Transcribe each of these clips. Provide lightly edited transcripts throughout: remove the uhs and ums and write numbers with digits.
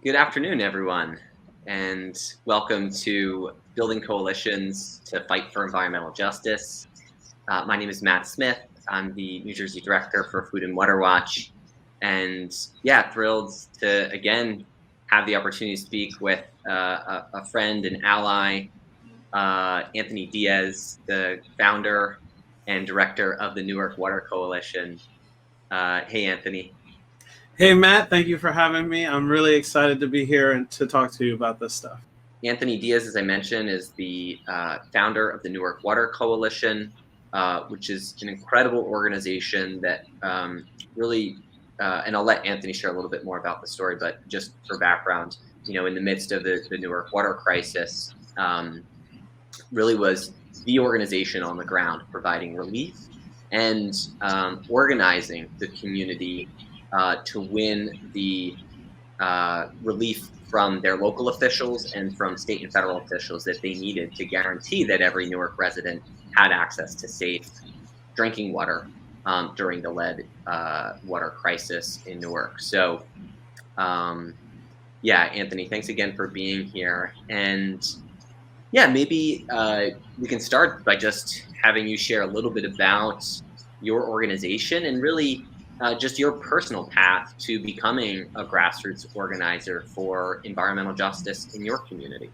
Good afternoon, everyone, and welcome to Building Coalitions to Fight for Environmental Justice. My name is Matt Smith. I'm the New Jersey Director for Food and Water Watch, and thrilled to again have the opportunity to speak with a friend and ally, Anthony Diaz, the founder and director of the Newark Water Coalition. Hey, Anthony. Hey, Matt, thank you for having me. I'm really excited to be here and to talk to you about this stuff. Anthony Diaz, as I mentioned, is the founder of the Newark Water Coalition, which is an incredible organization that really, and I'll let Anthony share a little bit more about the story, but just for background, in the midst of the Newark water crisis, really was the organization on the ground providing relief and organizing the community to win the relief from their local officials and from state and federal officials that they needed to guarantee that every Newark resident had access to safe drinking water during the lead water crisis in Newark. So, Anthony, thanks again for being here. And maybe we can start by just having you share a little bit about your organization and really just your personal path to becoming a grassroots organizer for environmental justice in your community.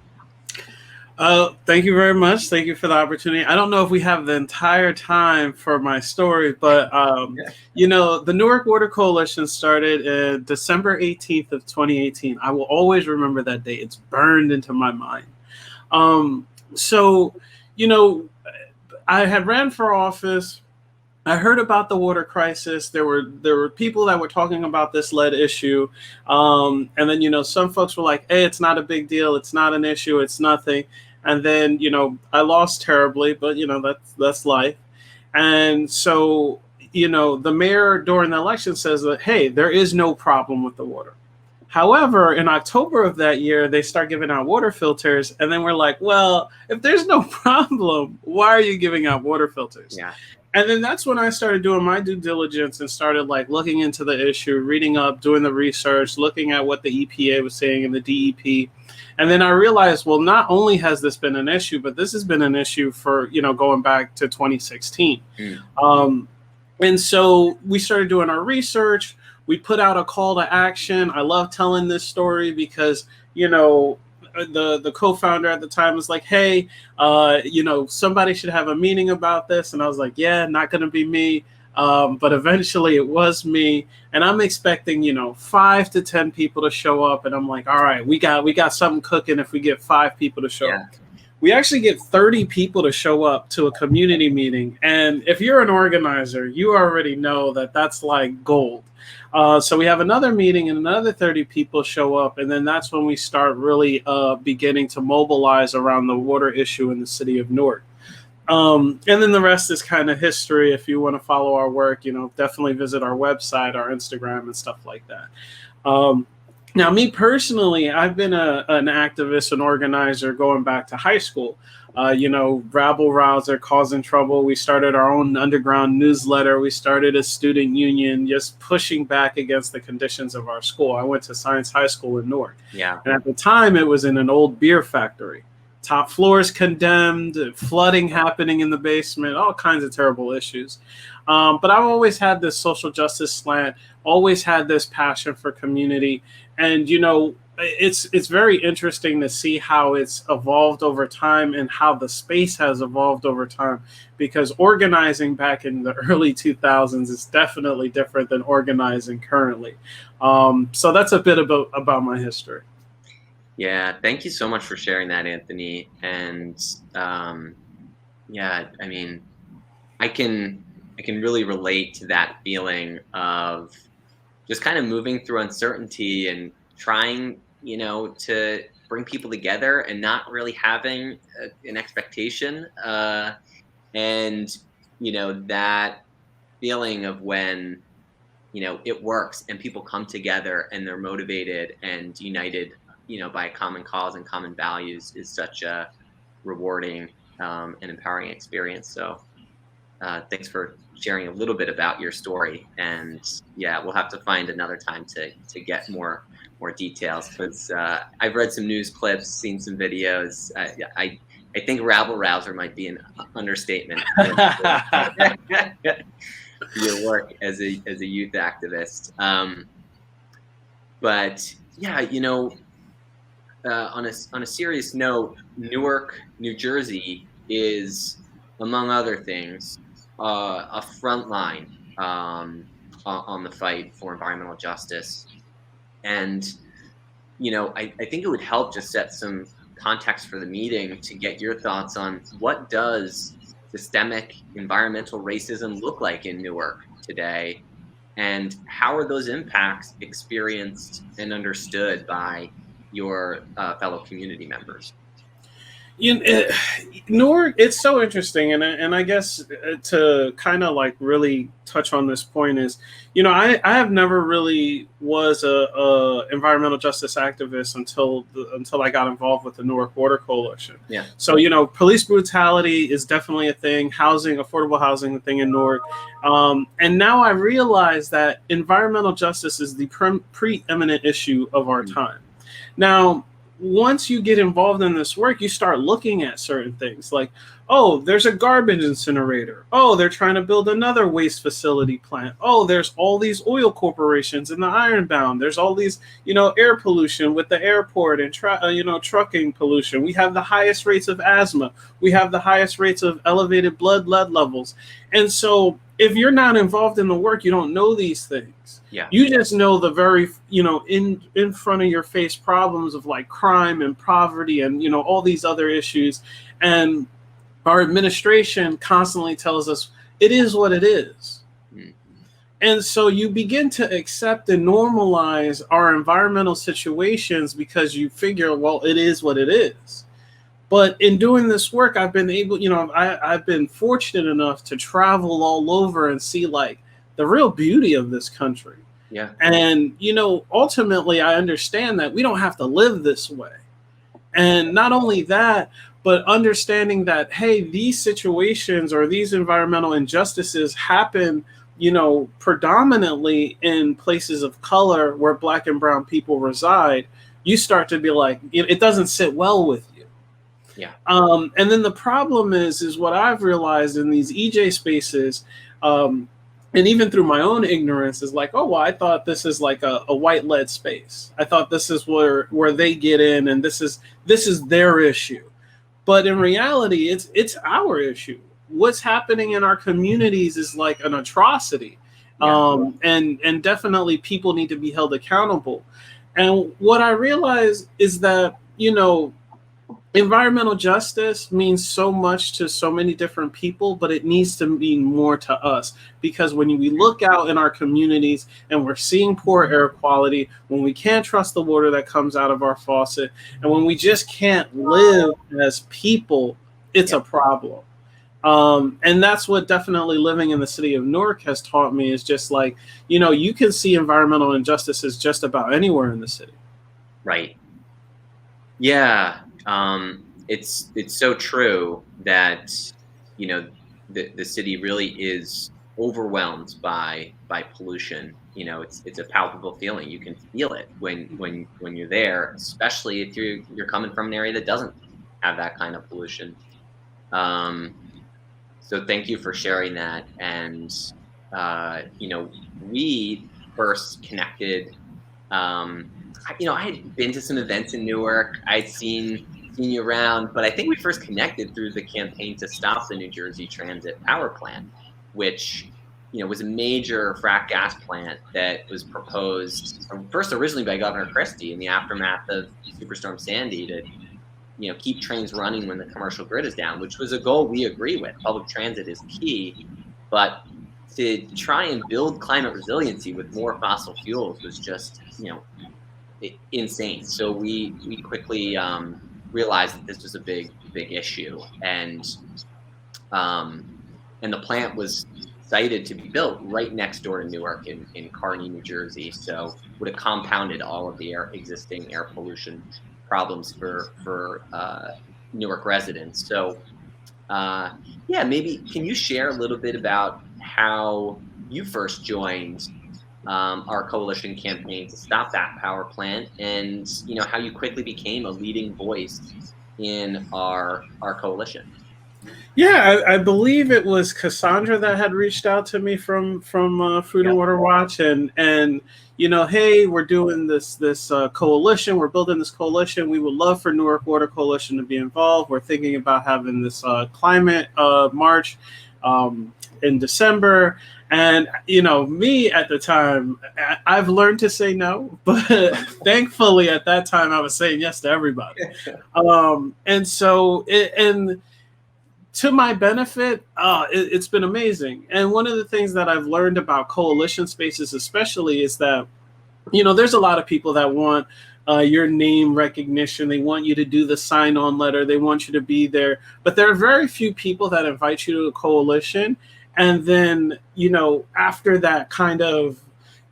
Thank you very much. Thank you for the opportunity. I don't know if we have the entire time for my story, but the Newark Water Coalition started December 18th of 2018. I will always remember that date. It's burned into my mind. I had ran for office. I heard about the water crisis. There were people that were talking about this lead issue. And then, some folks were like, hey, it's not a big deal. It's not an issue. It's nothing. And then, I lost terribly, but, that's life. And so, the mayor during the election says that, hey, there is no problem with the water. However, in October of that year, they start giving out water filters. And then we're like, well, if there's no problem, why are you giving out water filters? Yeah. And then that's when I started doing my due diligence and started looking into the issue, reading up, doing the research, looking at what the EPA was saying and the DEP. And then I realized, well, not only has this been an issue, but this has been an issue for, going back to 2016. And so we started doing our research. We put out a call to action. I love telling this story because, the co-founder at the time was like, hey, somebody should have a meeting about this. And I was like, yeah, not going to be me. But eventually it was me. And I'm expecting, 5 to 10 people to show up. And I'm like, all right, we got something cooking if we get 5 people to show up. We actually get 30 people to show up to a community meeting. And if you're an organizer, you already know that that's like gold. So we have another meeting and another 30 people show up. And then that's when we start really beginning to mobilize around the water issue in the city of Newark. And then the rest is kind of history. If you want to follow our work, definitely visit our website, our Instagram and stuff like that. Now, me personally, I've been an activist and organizer going back to high school. Rabble rouser, causing trouble. We started our own underground newsletter. We started a student union, just pushing back against the conditions of our school. I went to Science High School in Newark. Yeah. And at the time, it was in an old beer factory. Top floors condemned, flooding happening in the basement, all kinds of terrible issues. But I've always had this social justice slant, always had this passion for community. And, it's very interesting to see how it's evolved over time and how the space has evolved over time, because organizing back in the early 2000s is definitely different than organizing currently. So that's a bit about my history. Yeah, thank you so much for sharing that, Anthony. And I can really relate to that feeling of just kind of moving through uncertainty and trying, to bring people together and not really having an expectation. And that feeling of when, it works and people come together and they're motivated and united, by a common cause and common values is such a rewarding and empowering experience. So thanks for sharing a little bit about your story. And we'll have to find another time to get more more details, because I've read some news clips, seen some videos. I think rabble rouser might be an understatement for your work as a youth activist. But yeah, on a serious note, Newark, New Jersey is, among other things, a front line on the fight for environmental justice. And I think it would help just set some context for the meeting to get your thoughts on what does systemic environmental racism look like in Newark today, and how are those impacts experienced and understood by your fellow community members? Newark, it's so interesting, and I guess to kind of like really touch on this point is, I have never really was a environmental justice activist until I got involved with the Newark Water Coalition. Yeah. So police brutality is definitely a thing. Affordable housing, a thing in Newark, and now I realize that environmental justice is the preeminent issue of our time. Now, once you get involved in this work, you start looking at certain things like, oh, there's a garbage incinerator. Oh, they're trying to build another waste facility plant. Oh, there's all these oil corporations in the Ironbound. There's all these, air pollution with the airport and, trucking pollution. We have the highest rates of asthma. We have the highest rates of elevated lead levels. And so if you're not involved in the work, you don't know these things. Yeah. You just know the very, in front of your face problems of like crime and poverty and, all these other issues. And our administration constantly tells us it is what it is. Mm-hmm. And so you begin to accept and normalize our environmental situations because you figure, well, it is what it is. But in doing this work, I've been able, I've been fortunate enough to travel all over and see like the real beauty of this country. Yeah. And, ultimately, I understand that we don't have to live this way. And not only that, but understanding that, hey, these situations or these environmental injustices happen, predominantly in places of color where Black and brown people reside. You start to be like, it doesn't sit well with you. Yeah. And then the problem is what I've realized in these EJ spaces, and even through my own ignorance, is like, oh, well, I thought this is like a white led space. I thought this is where they get in, and this is their issue. But in reality, it's our issue. What's happening in our communities is like an atrocity, and definitely people need to be held accountable. And what I realize is that environmental justice means so much to so many different people, but it needs to mean more to us, because when we look out in our communities and we're seeing poor air quality, when we can't trust the water that comes out of our faucet, and when we just can't live as people, it's a problem. And that's what definitely living in the city of Newark has taught me, is just like, you can see environmental injustices just about anywhere in the city. Right. Yeah. It's so true that, the city really is overwhelmed by pollution. It's a palpable feeling. You can feel it when you're there, especially if you're coming from an area that doesn't have that kind of pollution. So thank you for sharing that. And, we first connected, I had been to some events in Newark. I'd seen you around, but I think we first connected through the campaign to stop the New Jersey Transit power plant, which, was a major frack gas plant that was proposed first originally by Governor Christie in the aftermath of Superstorm Sandy to, keep trains running when the commercial grid is down, which was a goal we agree with. Public transit is key, but to try and build climate resiliency with more fossil fuels was just, insane. So we quickly realized that this was a big issue, and the plant was sited to be built right next door to Newark in Kearney, New Jersey. So would have compounded all of the existing air pollution problems for Newark residents. So maybe can you share a little bit about how you first joined our coalition campaign to stop that power plant, and how you quickly became a leading voice in our coalition. Yeah, I believe it was Cassandra that had reached out to me from Food and Yep. Water Watch, and hey, we're doing this coalition. We're building this coalition. We would love for Newark Water Coalition to be involved. We're thinking about having this climate march in December. And me at the time, I've learned to say no, but thankfully at that time I was saying yes to everybody. And so and to my benefit, it's been amazing. And one of the things that I've learned about coalition spaces, especially, is that there's a lot of people that want your name recognition. They want you to do the sign-on letter. They want you to be there. But there are very few people that invite you to a coalition. And then, after that kind of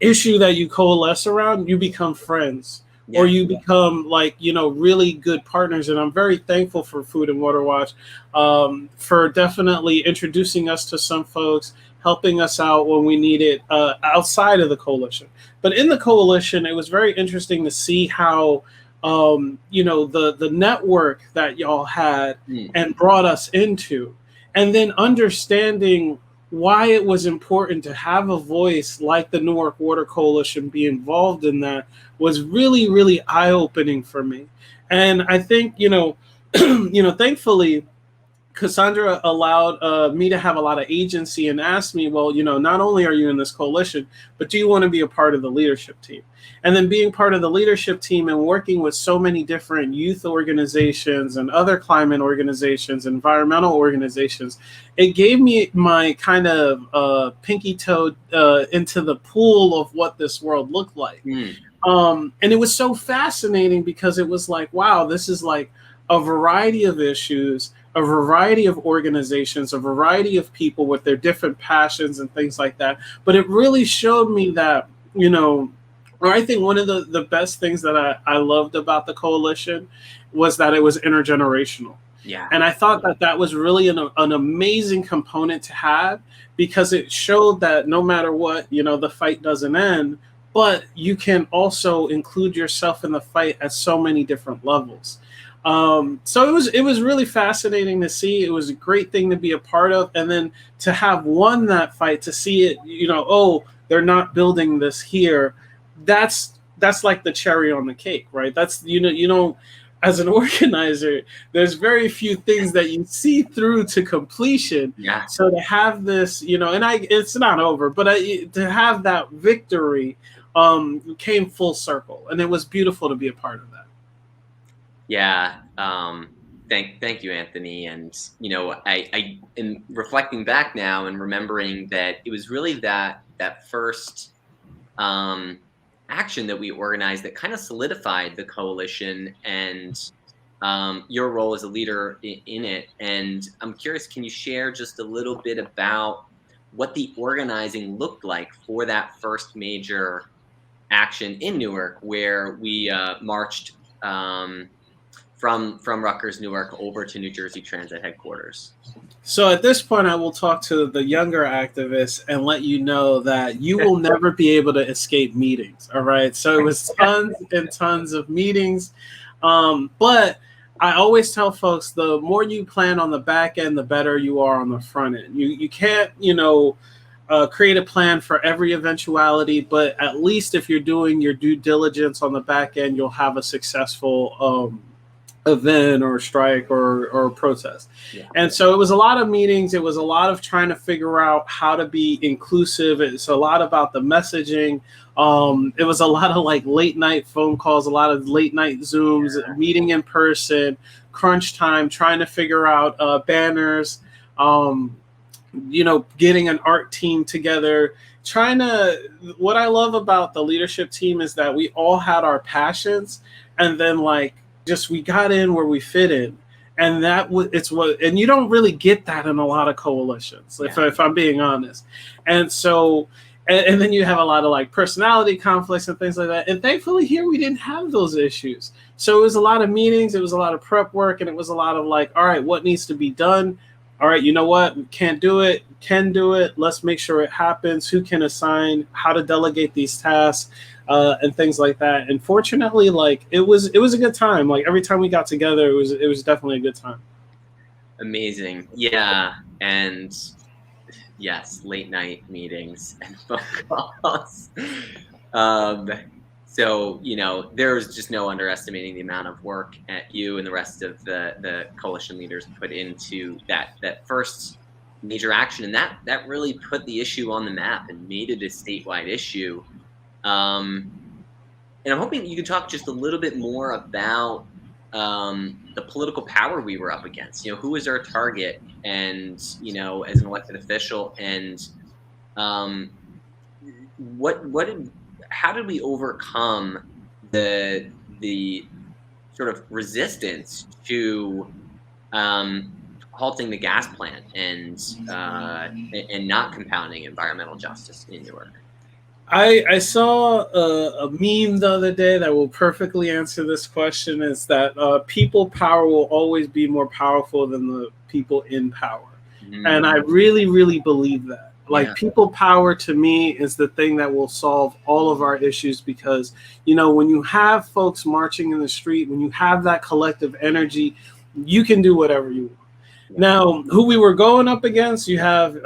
issue that you coalesce around, you become friends. Yeah. Or you become really good partners. And I'm very thankful for Food and Water Watch for definitely introducing us to some folks, helping us out when we need it outside of the coalition. But in the coalition, it was very interesting to see how, the network that y'all had and brought us into, and then understanding why it was important to have a voice like the Newark Water Coalition be involved in that was really, really eye-opening for me. And I think, thankfully, Cassandra allowed me to have a lot of agency and asked me, well, not only are you in this coalition, but do you want to be a part of the leadership team? And then being part of the leadership team and working with so many different youth organizations and other climate organizations, environmental organizations, it gave me my kind of pinky toe into the pool of what this world looked like. And it was so fascinating because it was like, wow, this is like a variety of issues, a variety of organizations, a variety of people with their different passions and things like that. But it really showed me that, or I think one of the best things that I loved about the coalition was that it was intergenerational. Yeah. And I thought that was really an amazing component to have, because it showed that no matter what, the fight doesn't end, but you can also include yourself in the fight at so many different levels. So it was really fascinating to see. It was a great thing to be a part of. And then to have won that fight, to see it, they're not building this here. That's like the cherry on the cake, right? That's, as an organizer, there's very few things that you see through to completion. Yeah. So to have this, it's not over, but to have that victory came full circle, and it was beautiful to be a part of that. Yeah. Thank you, Anthony. And, I in reflecting back now and remembering that it was really that first action that we organized that kind of solidified the coalition and your role as a leader in it. And I'm curious, can you share just a little bit about what the organizing looked like for that first major action in Newark, where we marched from Rutgers, Newark over to New Jersey Transit headquarters? So at this point, I will talk to the younger activists and let you know that you will never be able to escape meetings. All right. So it was tons and tons of meetings. But I always tell folks, the more you plan on the back end, the better you are on the front end. You can't, create a plan for every eventuality, but at least if you're doing your due diligence on the back end, you'll have a successful event or strike or protest. Yeah. And so it was a lot of meetings. It was a lot of trying to figure out how to be inclusive. It's a lot about the messaging. It was a lot of late night phone calls, a lot of late night Zooms, meeting in person, crunch time, trying to figure out banners, getting an art team together, what I love about the leadership team is that we all had our passions, and then we got in where we fit in. And and you don't really get that in a lot of coalitions, if I'm being honest. And so, and then you have a lot of personality conflicts and things like that. And thankfully here we didn't have those issues. So it was a lot of meetings, it was a lot of prep work, and it was a lot of all right, what needs to be done? all right, you know what? We can't do it. Can do it. Let's make sure it happens. Who can assign? How to delegate these tasks, and things like that. And fortunately, like it was a good time. Like every time we got together, it was definitely a good time. Amazing. Yeah. And yes, late night meetings and phone calls. Um, so, there's just no underestimating the amount of work at you and the rest of the coalition leaders put into that first major action, and that really put the issue on the map and made it a statewide issue. Um, and I'm hoping you could talk just a little bit more about the political power we were up against. Who was our target, and as an elected official, and um, what did how did we overcome the sort of resistance to um, halting the gas plant and not compounding environmental justice in Newark? I saw a meme the other day that will perfectly answer this question. Is that people power will always be more powerful than the people in power, and I Mm, really really believe that. Like yeah. people power to me is the thing that will solve all of our issues, because when you have folks marching in the street, when you have that collective energy, you can do whatever you want. Yeah. Now, who we were going up against, you have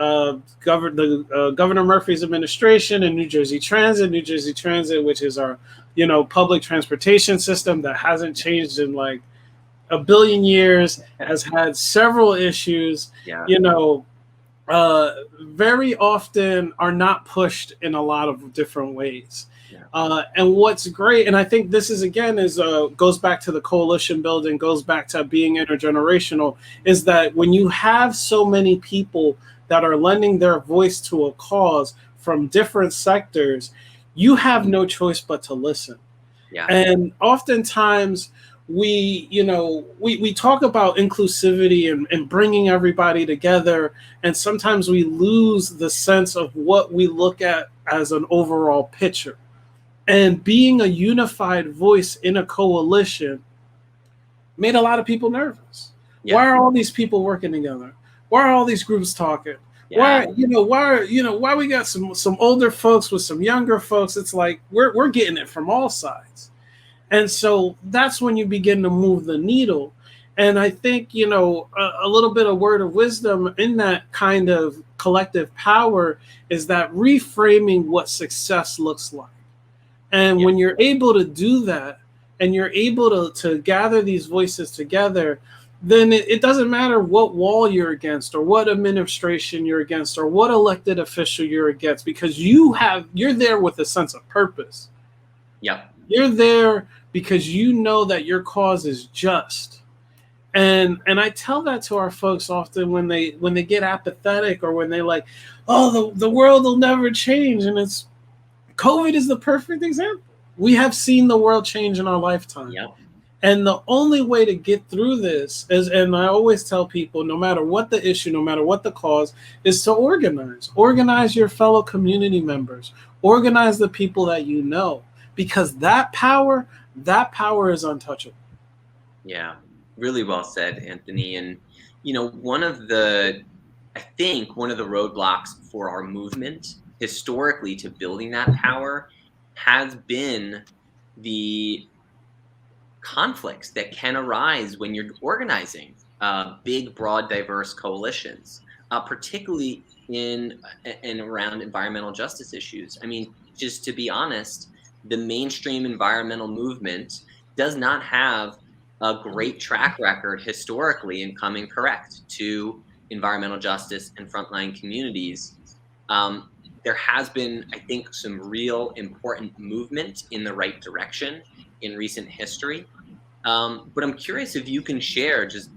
Governor Murphy's administration and New Jersey Transit, which is our, public transportation system that hasn't changed in like a billion years, has had several issues, Yeah. you know, very often are not pushed in a lot of different ways. Yeah. And what's great, and I think this is again is goes back to the coalition building, goes back to being intergenerational, is that when you have so many people that are lending their voice to a cause from different sectors, you have no choice but to listen. Yeah. And oftentimes we talk about inclusivity and bringing everybody together, and sometimes we lose the sense of what we look at as an overall picture. And being a unified voice in a coalition made a lot of people nervous. Yeah. Why are all these people working together? Why are all these groups talking? Yeah. Why we got some older folks with some younger folks? It's like we're getting it from all sides. And so that's when you begin to move the needle. And I think, a little bit of word of wisdom in that kind of collective power is that reframing what success looks like. And Yeah. when you're able to do that, and you're able to gather these voices together, then it doesn't matter what wall you're against, or what administration you're against, or what elected official you're against, because you're there with a sense of purpose. Yeah. You're there because you know that your cause is just. And I tell that to our folks often when they get apathetic, or when they like, oh, the world will never change. And it's COVID is the perfect example. We have seen the world change in our lifetime. Yeah. And the only way to get through this is, and I always tell people, no matter what the issue, no matter what the cause, is to organize. Organize your fellow community members. Organize the people that you know, because that power is untouchable. Yeah. Really well said, Anthony. And I think one of the roadblocks for our movement historically to building that power has been the conflicts that can arise when you're organizing big, broad, diverse coalitions, particularly in and around environmental justice issues. I mean, just to be honest, the mainstream environmental movement does not have a great track record historically in coming correct to environmental justice and frontline communities. There has been, I think, some real important movement in the right direction in recent history. But I'm curious if you can share, just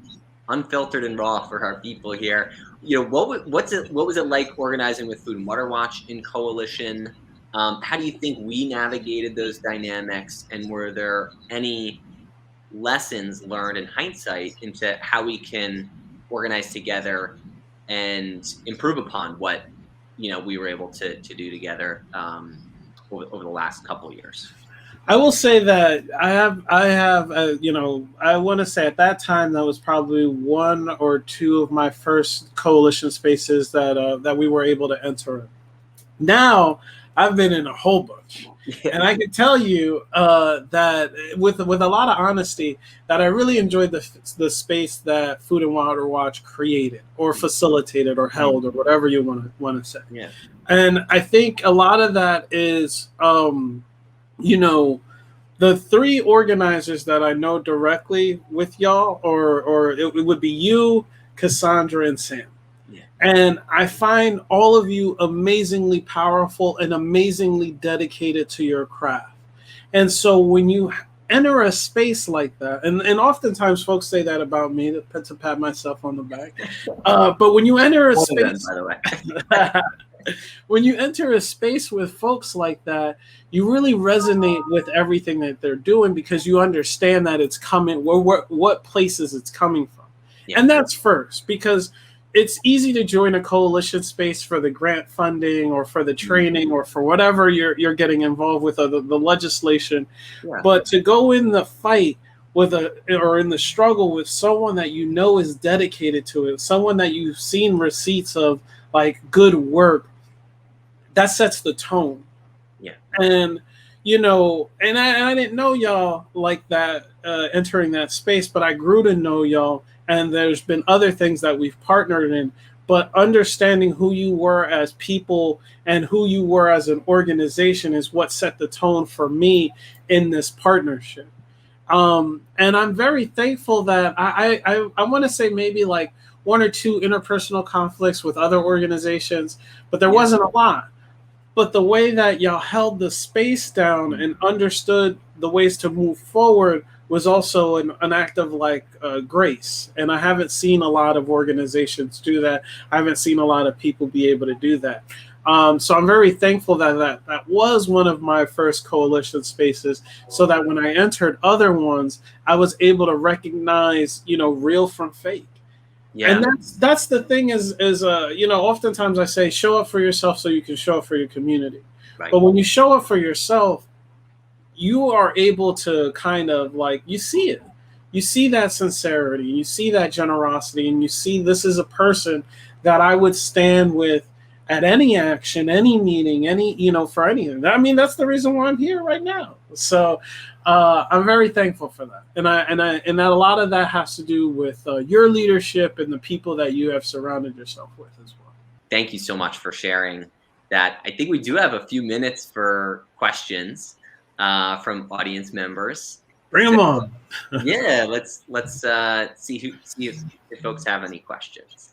unfiltered and raw for our people here, what was it like organizing with Food and Water Watch in coalition? How do you think we navigated those dynamics, and were there any lessons learned in hindsight into how we can organize together and improve upon what we were able to do together over the last couple of years? I will say that I want to say at that time that was probably one or two of my first coalition spaces that we were able to enter. Now I've been in a whole bunch, Yeah. and I can tell you that with a lot of honesty that I really enjoyed the space that Food and Water Watch created or facilitated or held or whatever you want to say. Yeah. And I think a lot of that is, you know, the three organizers that I know directly with y'all, or it would be you, Cassandra, and Sam. Yeah. And I find all of you amazingly powerful and amazingly dedicated to your craft. And so when you enter a space like that, and oftentimes folks say that about me to pat myself on the back. But when you enter a space, by the way. when you enter a space with folks like that, you really resonate with everything that they're doing because you understand that it's coming, what places it's coming from. Yeah. And that's first, because it's easy to join a coalition space for the grant funding or for the training or for whatever you're getting involved with, the legislation. Yeah. But to go in the fight or in the struggle with someone that you know is dedicated to it, someone that you've seen receipts of like good work, that sets the tone. Yeah. And and I didn't know y'all like that entering that space, but I grew to know y'all, and there's been other things that we've partnered in, but understanding who you were as people and who you were as an organization is what set the tone for me in this partnership. And I'm very thankful that I want to say maybe like one or two interpersonal conflicts with other organizations, but there wasn't a lot. But the way that y'all held the space down and understood the ways to move forward was also an act of like grace. And I haven't seen a lot of organizations do that. I haven't seen a lot of people be able to do that. So I'm very thankful that was one of my first coalition spaces, so that when I entered other ones, I was able to recognize, real from fake. Yeah. And that's the thing is oftentimes I say show up for yourself so you can show up for your community. Right. But when you show up for yourself, you are able to kind of like, you see it. You see that sincerity, you see that generosity, and you see this is a person that I would stand with at any action, any meeting, for anything. I mean, that's the reason why I'm here right now. So I'm very thankful for that, and that a lot of that has to do with your leadership and the people that you have surrounded yourself with as well. Thank you so much for sharing that. I think we do have a few minutes for questions from audience members. Bring them on. Yeah, let's see if folks have any questions.